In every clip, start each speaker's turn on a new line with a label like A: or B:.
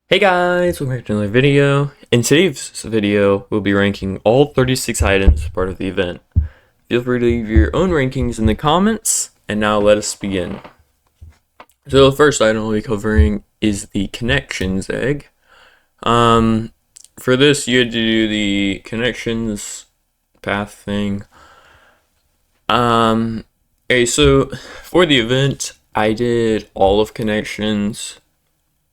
A: Hey guys, welcome back to another video. In today's video, we'll be ranking all 36 items as part of the event. Feel free to leave your own rankings in the comments, and now let us begin. So the first item we'll be covering is the connections egg. For this, you had to do the connections path thing. Okay, so for the event, I did all of connections.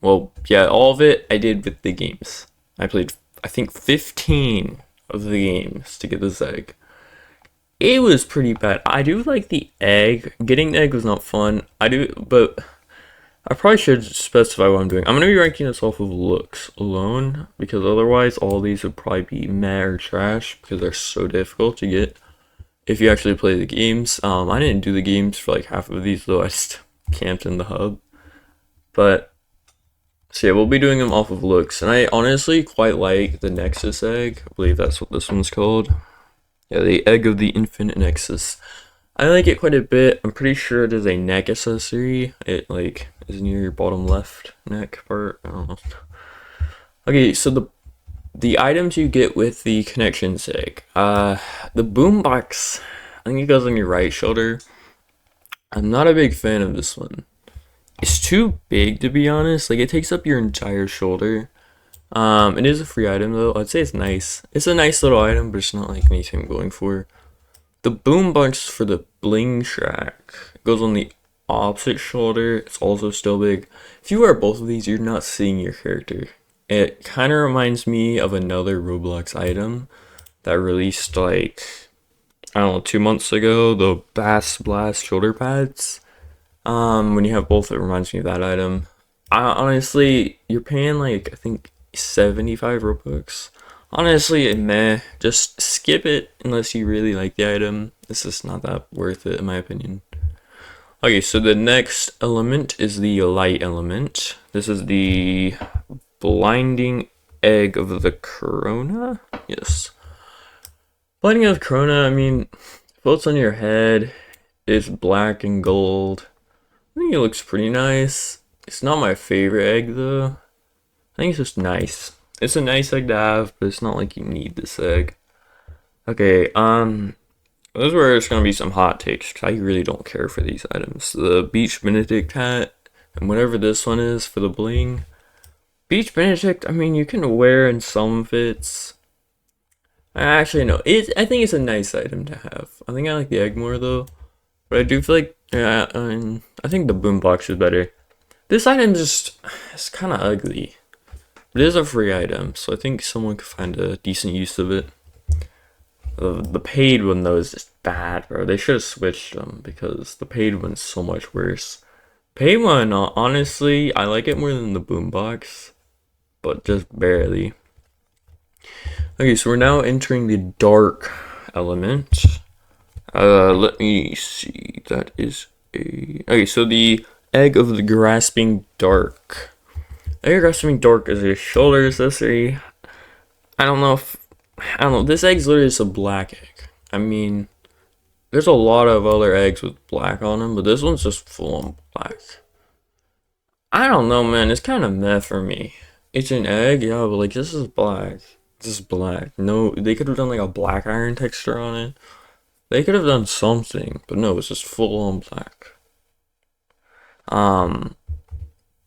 A: Well, yeah, all of it I did with the games. I played, I think, 15 of the games to get this egg. It was pretty bad. I do like the egg. Getting the egg was not fun. But I probably should specify what I'm doing. I'm going to be ranking this off of looks alone, because otherwise all these would probably be meh or trash, because they're so difficult to get if you actually play the games. I didn't do the games for like half of these, though. I just camped in the hub. But so yeah, we'll be doing them off of looks, and I honestly quite like the Nexus egg. I believe that's what this one's called. Yeah, the egg of the infinite Nexus. I like it quite a bit. I'm pretty sure it is a neck accessory. It like is near your bottom left neck part. I don't know. Okay, so the items you get with the connections egg. The boombox. I think it goes on your right shoulder. I'm not a big fan of this one. It's too big, to be honest. Like, it takes up your entire shoulder. It is a free item, though. I'd say it's nice. It's a nice little item, but it's not like anything I'm going for. The boombox for the bling shack goes on the opposite shoulder. It's also still big. If you wear both of these, you're not seeing your character. It kind of reminds me of another Roblox item that released, like, I don't know, 2 months ago. The Bass Blast shoulder pads. When you have both, it reminds me of that item. Honestly, you're paying like, I think 75 Robux. Honestly, meh. Just skip it unless you really like the item. This is not that worth it, in my opinion. Okay, so the next element is the light element. This is the blinding egg of the corona. Yes. Blinding of corona, I mean, floats on your head. It's black and gold. I think it looks pretty nice. It's not my favorite egg, though. I think it's just nice. It's a nice egg to have, but it's not like you need this egg. Okay, this is where there's gonna be some hot takes, because I really don't care for these items. The Beach Benedict hat, and whatever this one is for the bling. Beach Benedict, I mean, you can wear in some fits. Actually, no. I think it's a nice item to have. I think I like the egg more, though. But I do feel like, yeah, I think the boombox is better. This item it's kind of ugly. It is a free item, so I think someone could find a decent use of it. The paid one, though, is just bad, bro. They should have switched them, because the paid one's so much worse. Paid one, honestly, I like it more than the boombox, but just barely. Okay, so we're now entering the dark element. Let me see. That is a... Okay, so the egg of the grasping dark. Egg of grasping dark is a shoulder accessory. I don't know. This egg's literally just a black egg. I mean, there's a lot of other eggs with black on them, but this one's just full on black. I don't know, man. It's kind of meh for me. It's an egg, yeah, but like, this is black. This is black. No, they could have done like a black iron texture on it. They could have done something, but no, it's just full on black.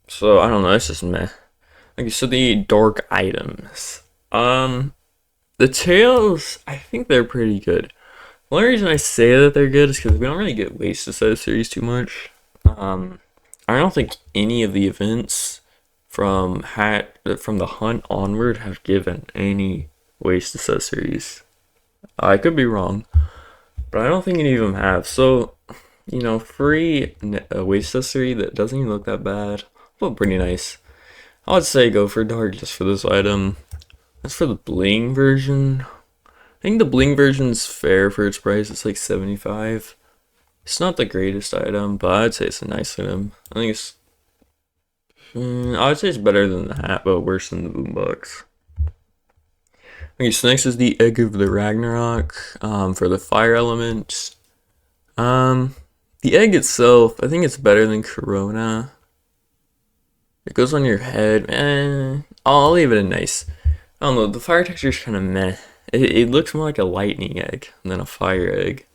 A: So I don't know, it's just meh. Okay, so the dark items. The tails, I think they're pretty good. The only reason I say that they're good is because we don't really get waist accessories too much. I don't think any of the events from the hunt onward have given any waist accessories. I could be wrong, but I don't think any of them have. So, you know, free waist accessory that doesn't even look that bad. Look pretty nice. I would say go for dark just for this item. As for the bling version, I think the bling version's fair for its price. It's like 75. It's not the greatest item, but I'd say it's a nice item. I think it's... I would say it's better than the hat, but worse than the boombox. Okay, so next is the Egg of the Ragnarok for the fire element. The egg itself, I think it's better than Corona. It goes on your head. I'll leave it a nice. I don't know. The fire texture is kind of meh. It looks more like a lightning egg than a fire egg.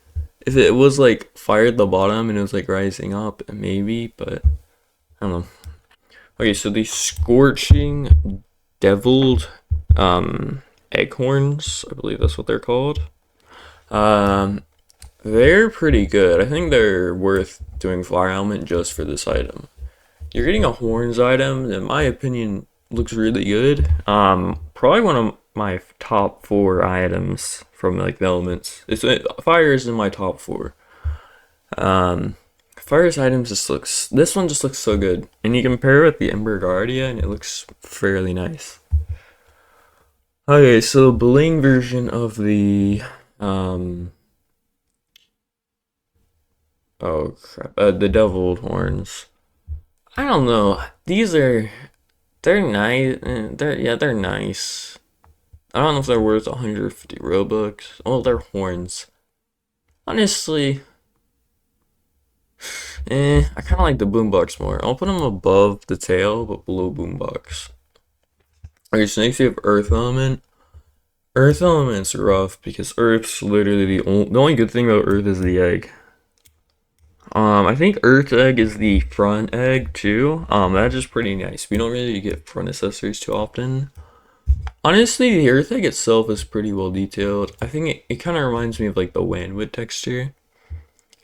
A: If it was like fire at the bottom and it was like rising up, maybe, but I don't know. Okay, so the scorching deviled Eggcorns, I believe that's what they're called. Um, they're pretty good. I think they're worth doing fire element just for this item. You're getting a horns item, in my opinion, looks really good. Probably one of my top four items from like the elements. Fire is in my top four. Um, Fire's items this one just looks so good, and you compare it with the Ember Guardia, and it looks fairly nice. Okay, so bling version of the oh crap, the deviled horns. I don't know. They're nice. They're nice. I don't know if they're worth 150 Robux. Oh, they're horns. Honestly, I kind of like the boombox more. I'll put them above the tail, but below boombox. Okay, so next we have Earth Element. Earth Element's rough because Earth's literally the only good thing about Earth is the egg. I think Earth Egg is the front egg too. That's just pretty nice. We don't really get front accessories too often. Honestly, the Earth Egg itself is pretty well detailed. I think it kind of reminds me of like the Wanwood texture.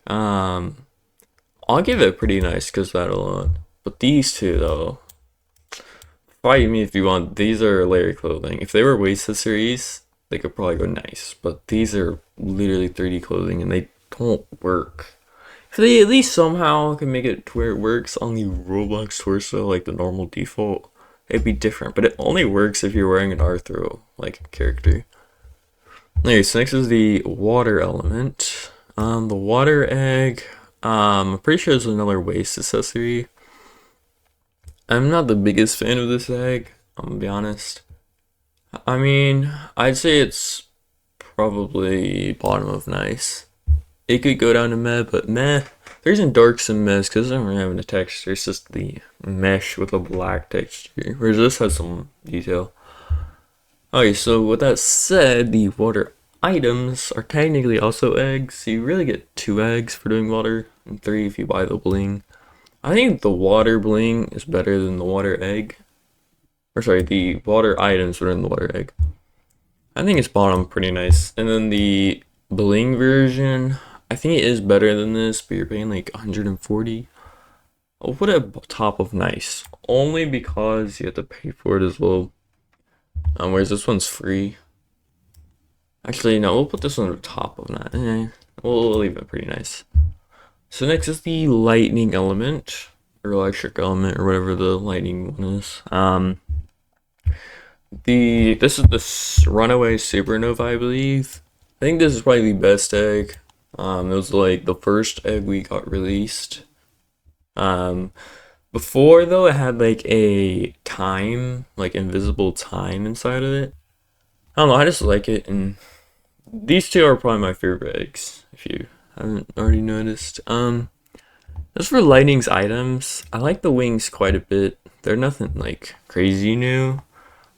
A: I'll give it pretty nice because that alone. But these two though, fight me if you want. These are layer clothing. If they were waist accessories, they could probably go nice. But these are literally 3D clothing and they don't work. If they at least somehow can make it to where it works on the Roblox torso, like the normal default, it'd be different. But it only works if you're wearing an Arthro like character. Okay, so next is the water element. The water egg. I'm pretty sure it's another waist accessory. I'm not the biggest fan of this egg, I'm gonna be honest. I mean, I'd say it's probably bottom of nice. It could go down to meh, but meh. The reason darks and meh because it doesn't really have a texture. It's just the mesh with a black texture. Whereas this has some detail. Okay, so with that said, the water items are technically also eggs. So you really get 2 eggs for doing water, and 3 if you buy the bling. I think the water bling is better than the water egg. Or sorry, the water items better than the water egg. I think it's bottom pretty nice. And then the bling version, I think it is better than this, but you're paying like 140. I'll put it top of nice, only because you have to pay for it as well. Whereas this one's free. Actually, no, we'll put this one at the top of that. We'll leave it pretty nice. So next is the lightning element, or electric element, or whatever the lightning one is. This is the runaway supernova, I believe. I think this is probably the best egg. It was like the first egg we got released. Before though, it had like a time, like invisible time inside of it. I don't know, I just like it, and these two are probably my favorite eggs, if you haven't already noticed. As for lightning's items, I like the wings quite a bit. They're nothing like crazy new.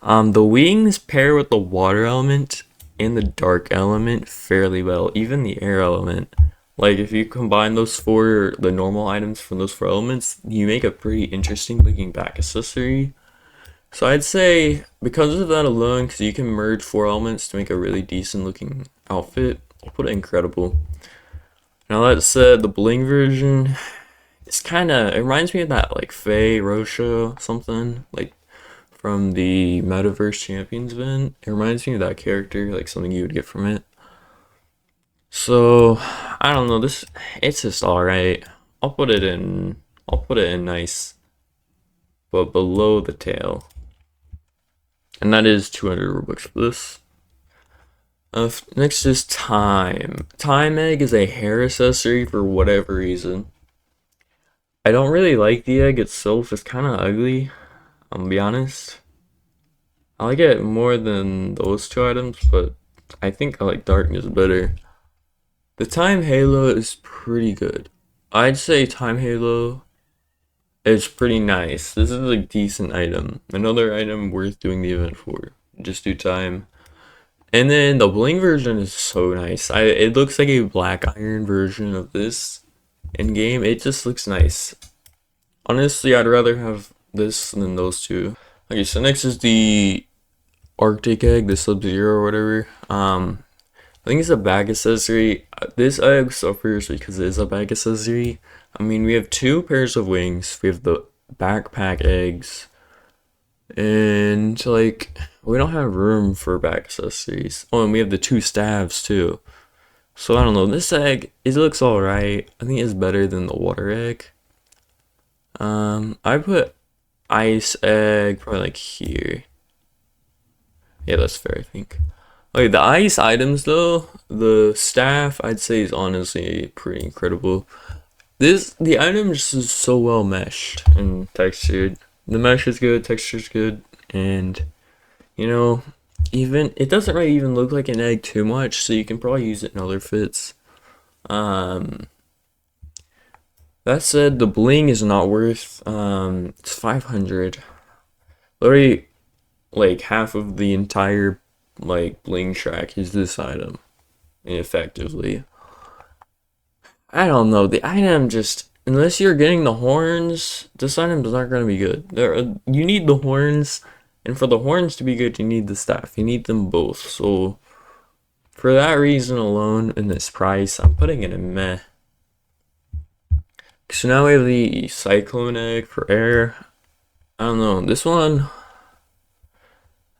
A: The wings pair with the water element and the dark element fairly well, even the air element. Like if you combine those the normal items from those 4 elements, you make a pretty interesting looking back accessory. So I'd say because of that alone, because you can merge 4 elements to make a really decent looking outfit, I'll put it incredible. Now that said, the bling version, it reminds me of that like Faye Rosha something, like from the Metaverse Champions event. It reminds me of that character, like something you would get from it. So I don't know, it's just alright. I'll put it in nice, but below the tail. And that is 200 Robux for this. Next is Time. Time Egg is a hair accessory for whatever reason. I don't really like the egg itself, it's kind of ugly, I'm gonna be honest. I like it more than those 2 items, but I think I like darkness better. The Time Halo is pretty good. I'd say Time Halo It's pretty nice. This is a decent item. Another item worth doing the event for. Just do time. And then the bling version is so nice. It looks like a black iron version of this in game. It just looks nice. Honestly, I'd rather have this than those two. Okay, so next is the Arctic egg, the Sub-Zero or whatever. I think it's a bag accessory. This egg suffers because it is a bag accessory. I mean, we have two pairs of wings. We have the backpack eggs. And, like, we don't have room for bag accessories. Oh, and we have the two staves, too. So, I don't know. This egg, it looks alright. I think it's better than the water egg. I put ice egg probably, like, here. Yeah, that's fair, I think. Okay, the ice items though, the staff I'd say is honestly pretty incredible. The item just is so well meshed and textured. The mesh is good, texture's good, and you know, even it doesn't really even look like an egg too much, so you can probably use it in other fits. Um, that said, the bling is not worth. It's 500. Literally, like half of the entire like bling track is this item effectively. I don't know, the item just, unless you're getting the horns, this item's not going to be good. You need the horns, and for the horns to be good you need the staff, you need them both. So for that reason alone, in this price, I'm putting it in meh. So now we have the cyclone egg for air. I don't know, this one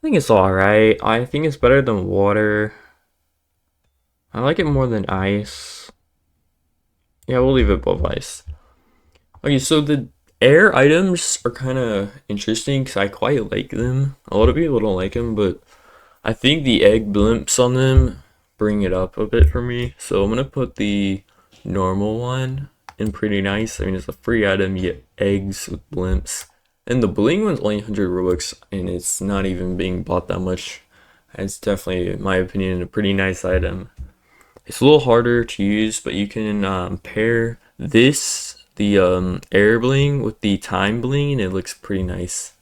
A: I think it's alright. I think it's better than water. I like it more than ice. Yeah, we'll leave it above ice. Okay, so the air items are kind of interesting because I quite like them. A lot of people don't like them, but I think the egg blimps on them bring it up a bit for me. So I'm going to put the normal one in pretty nice. I mean, it's a free item. You get eggs with blimps. And the bling one's only 100 Robux, and it's not even being bought that much. It's definitely, in my opinion, a pretty nice item. It's a little harder to use, but you can pair this, the air bling, with the time bling, and it looks pretty nice.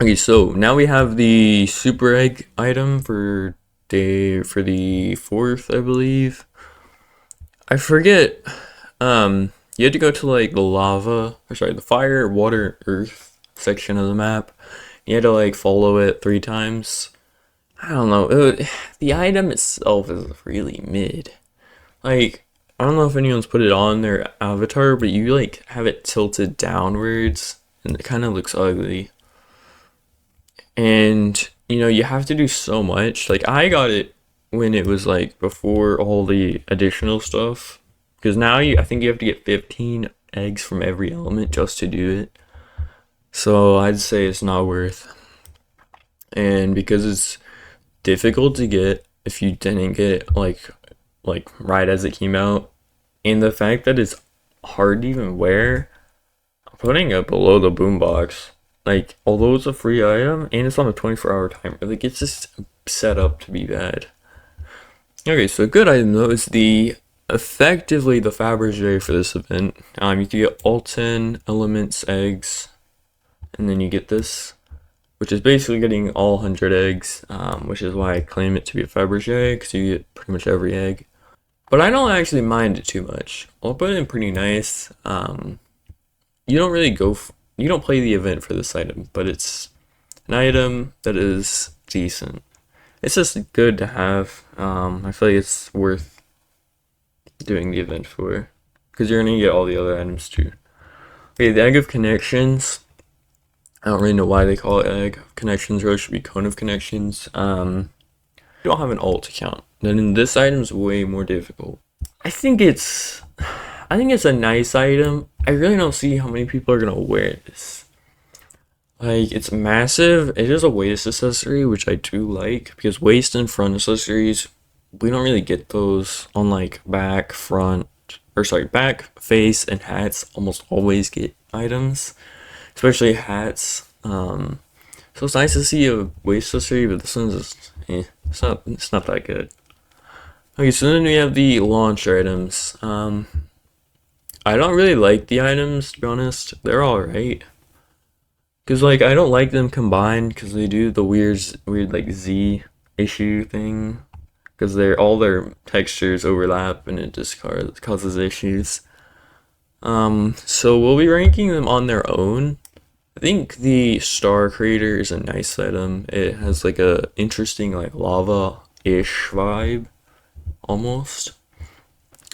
A: Okay, so now we have the super egg item for the 4th, I believe. I forget. You had to go to like the fire, water, earth section of the map. You had to like follow it 3 times. I don't know. The item itself is really mid. Like, I don't know if anyone's put it on their avatar, but you like have it tilted downwards and it kind of looks ugly. And, you know, you have to do so much. Like, I got it when it was like before all the additional stuff. Because now I think you have to get 15 eggs from every element just to do it. So I'd say it's not worth. And because it's difficult to get if you didn't get it like right as it came out, and the fact that it's hard to even wear, I'm putting it below the boombox. Like, although it's a free item and it's on a 24-hour timer, like it's just set up to be bad. Okay, so a good item though is effectively the Fabergé for this event. You can get all 10 elements eggs, and then you get this, which is basically getting all 100 eggs, which is why I claim it to be a Fabergé, because you get pretty much every egg. But I don't actually mind it too much. I'll put it in pretty nice. You don't really you don't play the event for this item, but it's an item that is decent. It's just good to have. I feel like it's worth doing the event for, because you're gonna get all the other items too. Okay, the egg of connections. I don't really know why they call it egg of connections, or it should be cone of connections. You don't have an alt account, then this item is way more difficult. I think it's a nice item. I really don't see how many people are gonna wear this. Like, it's massive. It is a waist accessory, which I do like, because waist and front accessories, we don't really get those on like back, face, and hats. Almost always get items, especially hats. So it's nice to see a waist accessory, but this one's just, it's not that good. Okay, so then we have the launch items. I don't really like the items, to be honest. They're alright. Cause like I don't like them combined because they do the weird like Z issue thing. Cause they're all their textures overlap and it just causes issues. So we'll be ranking them on their own. I think the Star Creator is a nice item. It has like a interesting like lava-ish vibe, almost.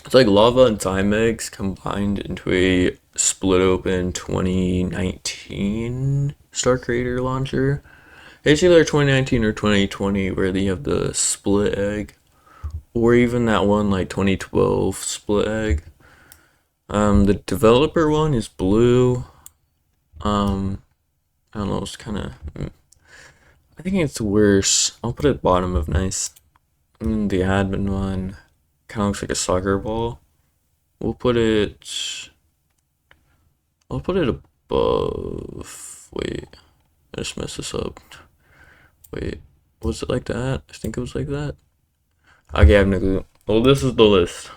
A: It's like lava and time eggs combined into a split open 2019 Star Creator launcher. It's either 2019 or 2020 where they have the split egg, or even that one like 2012 split egg. The developer one is blue. I don't know, it's kind of. I think it's worse. I'll put it at bottom of nice. And the admin one kind of looks like a soccer ball. We'll put it. I'll put it above. Wait, I just messed this up. Wait, was it like that? I think it was like that. Okay, I have no clue. Well, this is the list.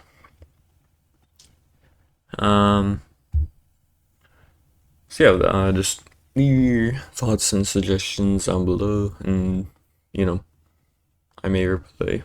A: So yeah, just leave your thoughts and suggestions down below, and I may reply.